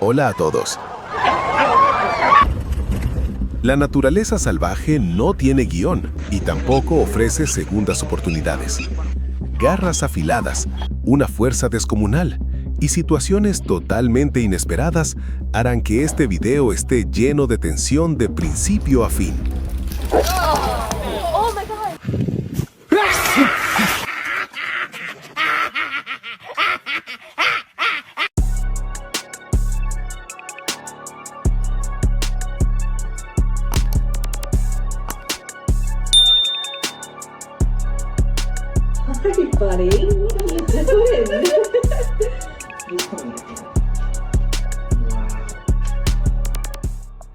Hola a todos. La naturaleza salvaje no tiene guión y tampoco ofrece segundas oportunidades. Garras afiladas, una fuerza descomunal y situaciones totalmente inesperadas harán que este video esté lleno de tensión de principio a fin. Oh my God. Hi, buddy. What are you doing?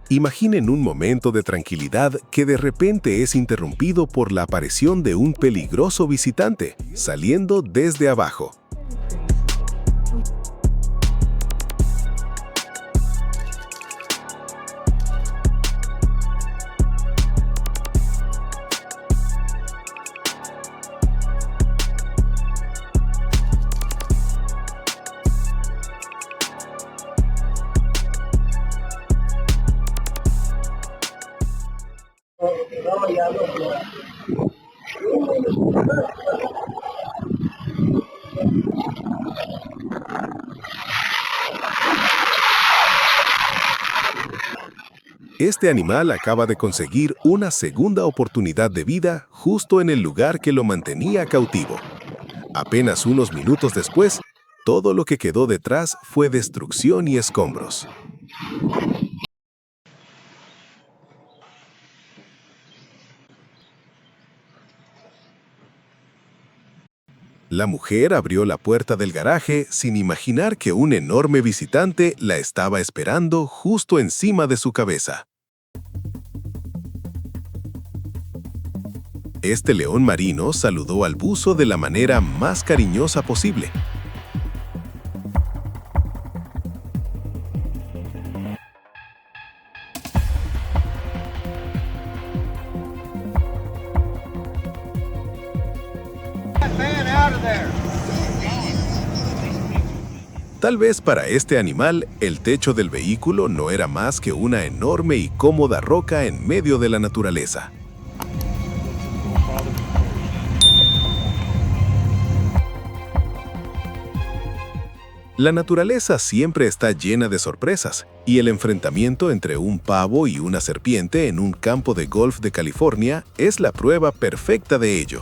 Imaginen un momento de tranquilidad que de repente es interrumpido por la aparición de un peligroso visitante, saliendo desde abajo. Este animal acaba de conseguir una segunda oportunidad de vida justo en el lugar que lo mantenía cautivo. Apenas unos minutos después, todo lo que quedó detrás fue destrucción y escombros. La mujer abrió la puerta del garaje sin imaginar que un enorme visitante la estaba esperando justo encima de su cabeza. Este león marino saludó al buzo de la manera más cariñosa posible. Tal vez para este animal, el techo del vehículo no era más que una enorme y cómoda roca en medio de la naturaleza. La naturaleza siempre está llena de sorpresas, y el enfrentamiento entre un pavo y una serpiente en un campo de golf de California es la prueba perfecta de ello.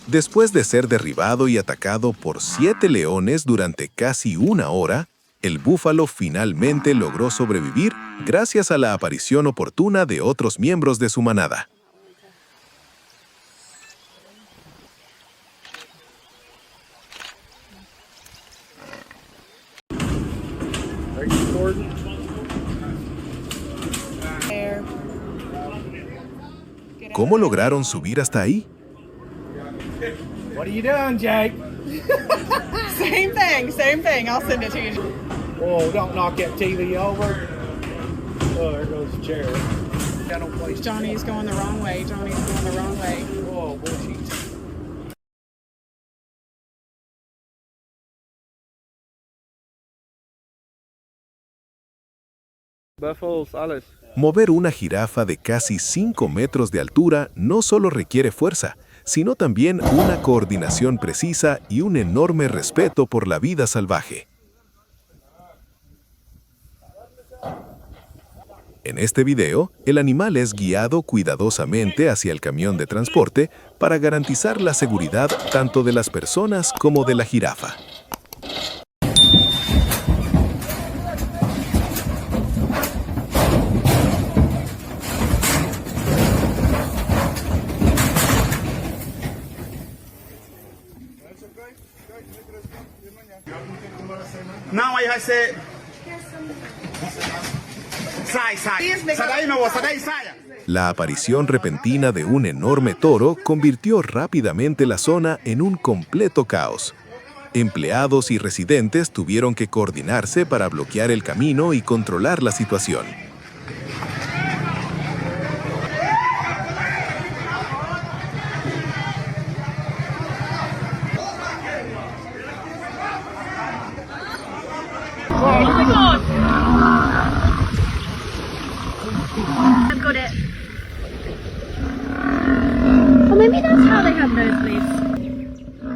Después de ser derribado y atacado por 7 leones durante casi una hora, el búfalo finalmente logró sobrevivir gracias a la aparición oportuna de otros miembros de su manada. ¿Cómo lograron subir hasta ahí? What are you doing, Jake? Same thing. I'll send it to you. Whoa, don't knock that TV over. Oh, there goes the chair. I don't play. Johnny's going the wrong way. Whoa, bullshit. Buffalo's alles. Mover una jirafa de casi 5 metros de altura no solo requiere fuerza, sino también una coordinación precisa y un enorme respeto por la vida salvaje. En este video, el animal es guiado cuidadosamente hacia el camión de transporte para garantizar la seguridad tanto de las personas como de la jirafa. Now I say, sai. Sadai me wo, sadai saya. La aparición repentina de un enorme toro convirtió rápidamente la zona en un completo caos. Empleados y residentes tuvieron que coordinarse para bloquear el camino y controlar la situación.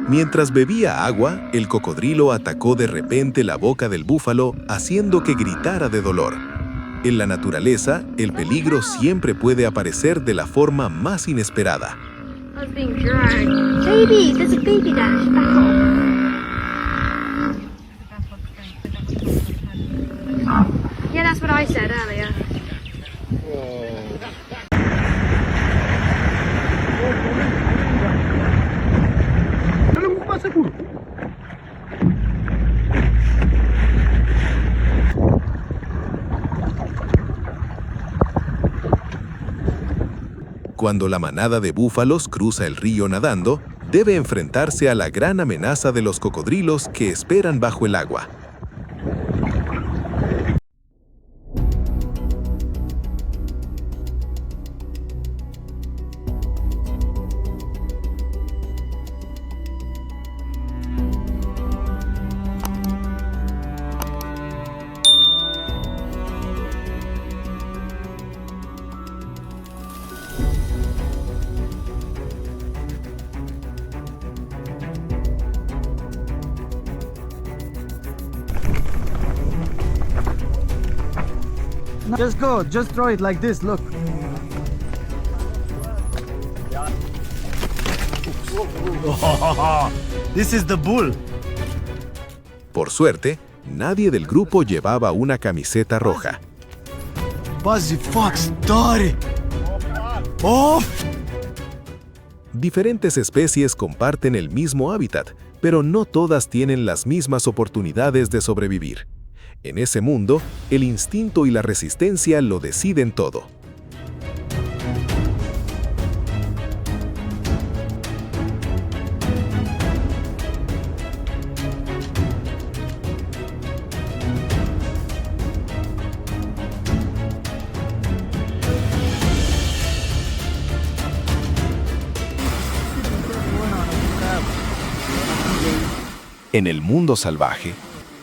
Mientras bebía agua, el cocodrilo atacó de repente la boca del búfalo, haciendo que gritara de dolor. En la naturaleza, el peligro siempre puede aparecer de la forma más inesperada. Baby, there's a baby there. Yeah, that's what I said earlier. Cuando la manada de búfalos cruza el río nadando, debe enfrentarse a la gran amenaza de los cocodrilos que esperan bajo el agua. Just go, just throw it like this, look. This is the bull. Por suerte, nadie del grupo llevaba una camiseta roja. Buzzy Fox, Dory. Oh! Diferentes especies comparten el mismo hábitat, pero no todas tienen las mismas oportunidades de sobrevivir. En ese mundo, el instinto y la resistencia lo deciden todo. En el mundo salvaje,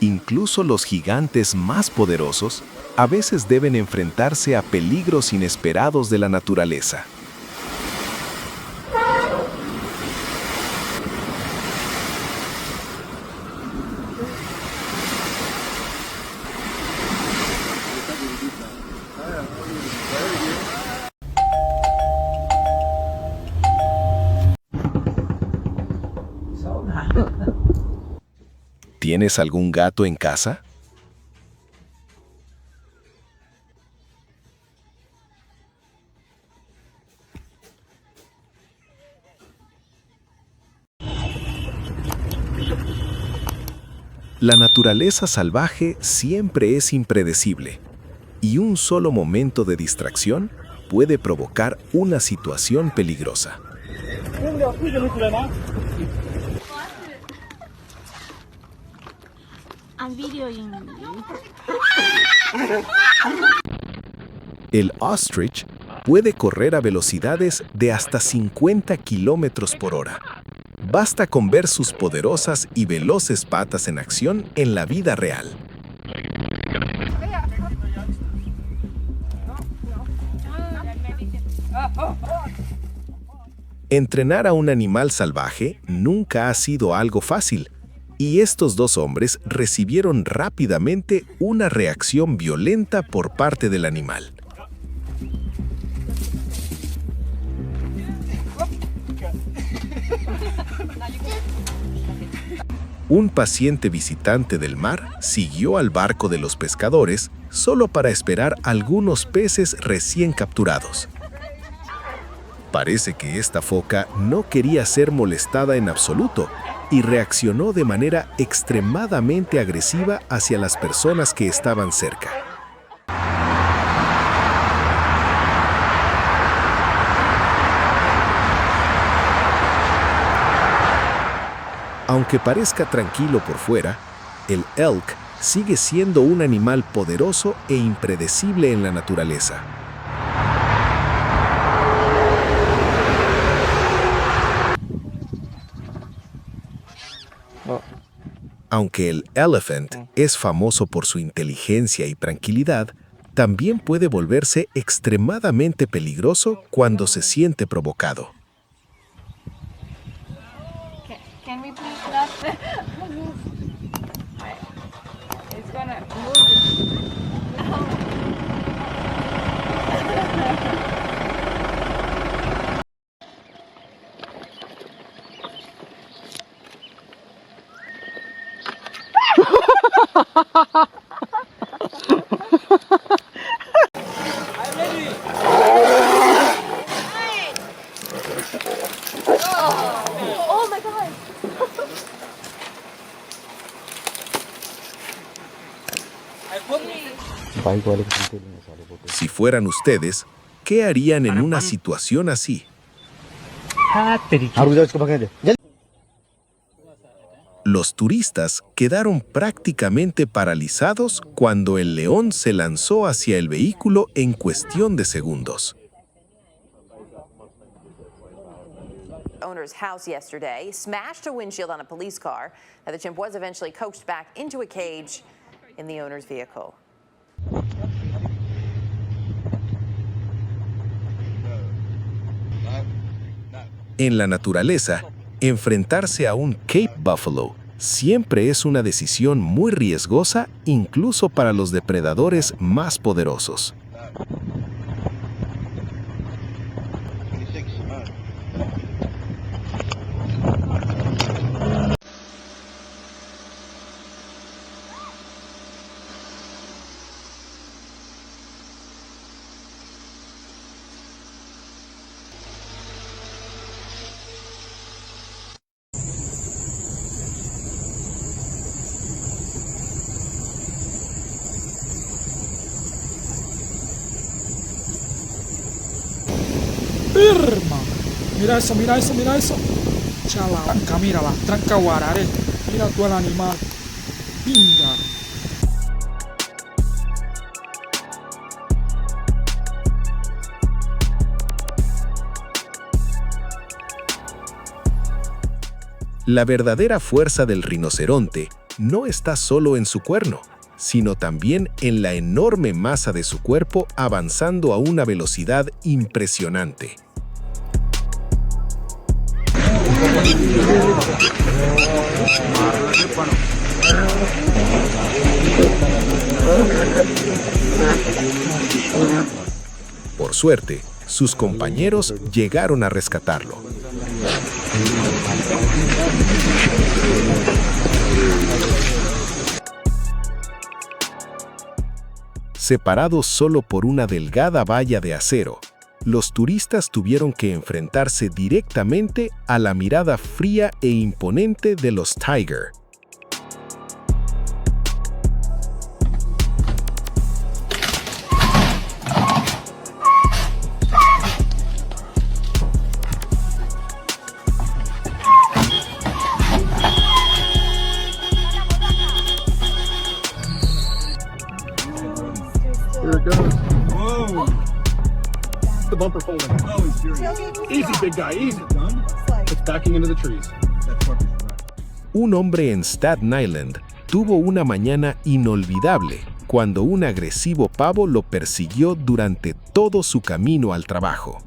incluso los gigantes más poderosos a veces deben enfrentarse a peligros inesperados de la naturaleza. ¿Tienes algún gato en casa? La naturaleza salvaje siempre es impredecible, y un solo momento de distracción puede provocar una situación peligrosa. El ostrich puede correr a velocidades de hasta 50 kilómetros por hora. Basta con ver sus poderosas y veloces patas en acción en la vida real. Entrenar a un animal salvaje nunca ha sido algo fácil, y estos dos hombres recibieron rápidamente una reacción violenta por parte del animal. Un paciente visitante del mar siguió al barco de los pescadores solo para esperar algunos peces recién capturados. Parece que esta foca no quería ser molestada en absoluto y reaccionó de manera extremadamente agresiva hacia las personas que estaban cerca. Aunque parezca tranquilo por fuera, el elk sigue siendo un animal poderoso e impredecible en la naturaleza. Aunque el elephant es famoso por su inteligencia y tranquilidad, también puede volverse extremadamente peligroso cuando se siente provocado. Can we please stop? It's gonna move. Oh my god. Si fueran ustedes, ¿qué harían en una situación así? Los turistas quedaron prácticamente paralizados cuando el león se lanzó hacia el vehículo en cuestión de segundos. Owner's house yesterday, smashed a windshield on a police car. Now, the chimp was eventually coaxed back into a cage in the owner's vehicle. En la naturaleza, enfrentarse a un Cape Buffalo siempre es una decisión muy riesgosa, incluso para los depredadores más poderosos. Irma. Mira eso, mira eso, mira eso. Mírala, tranca guarare. Mira tú el animal. Pinga. La verdadera fuerza del rinoceronte no está solo en su cuerno, sino también en la enorme masa de su cuerpo avanzando a una velocidad impresionante. Por suerte, sus compañeros llegaron a rescatarlo. Separados solo por una delgada valla de acero, los turistas tuvieron que enfrentarse directamente a la mirada fría e imponente de los Tiger. Here it goes. Whoa. The bumper folding. Oh, he's serious. Easy, big guy, easy. It's backing into the trees. Un hombre en Staten Island tuvo una mañana inolvidable cuando un agresivo pavo lo persiguió durante todo su camino al trabajo.